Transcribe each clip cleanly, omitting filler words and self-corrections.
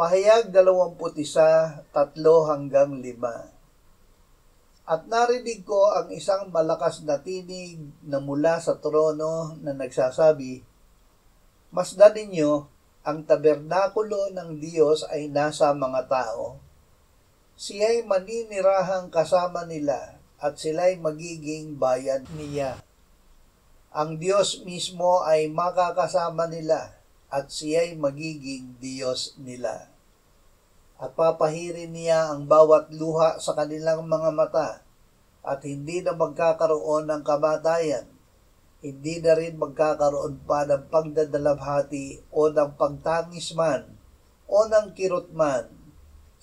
Pahayag 21:3-5. At narinig ko ang isang malakas na tinig na mula sa trono na nagsasabi, "Masdan ninyo, ang tabernakulo ng Diyos ay nasa mga tao. Siya'y maninirahang kasama nila at sila'y magiging bayan niya. Ang Diyos mismo ay makakasama nila at siya'y magiging Diyos nila. At papahirin niya ang bawat luha sa kanilang mga mata at hindi na magkakaroon ng kamatayan, hindi na rin magkakaroon pa ng pagdadalamhati o ng pagtangis man o ng kirot man,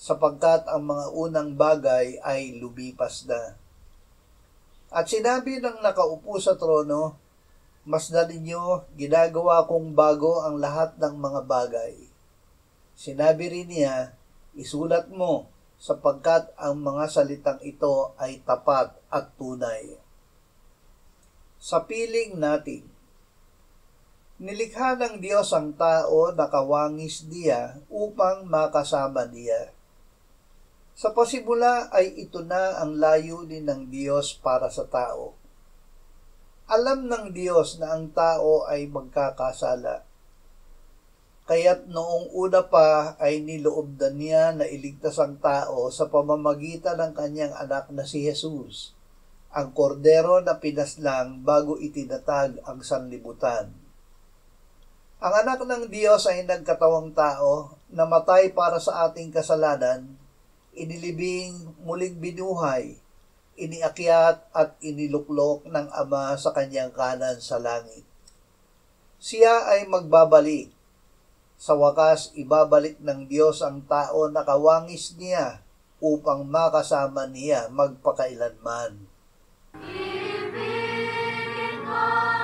sapagkat ang mga unang bagay ay lumipas na." At sinabi ng nakaupo sa trono, "Masdan ninyo, ginagawa kong bago ang lahat ng mga bagay." Sinabi rin niya, "Isulat mo, sapagkat ang mga salitang ito ay tapat at tunay." Sa piling natin, nilikha ng Diyos ang tao na kawangis niya upang makasama niya. Sa pasimula ay ito na ang layunin ng Diyos para sa tao. Alam ng Diyos na ang tao ay magkakasala. Kaya't noong una pa ay niloob na niya na iligtas ang tao sa pamamagitan ng kanyang anak na si Jesus, ang kordero na pinaslang bago itinatag ang sanlibutan. Ang anak ng Diyos ay nagkatawang tao, namatay para sa ating kasalanan, inilibing, muling binuhay, iniakyat at iniluklok ng Ama sa kanyang kanan sa langit. Siya ay magbabalik. Sa wakas, ibabalik ng Diyos ang tao na kawangis niya upang makasama niya magpakailanman. Ibigin mo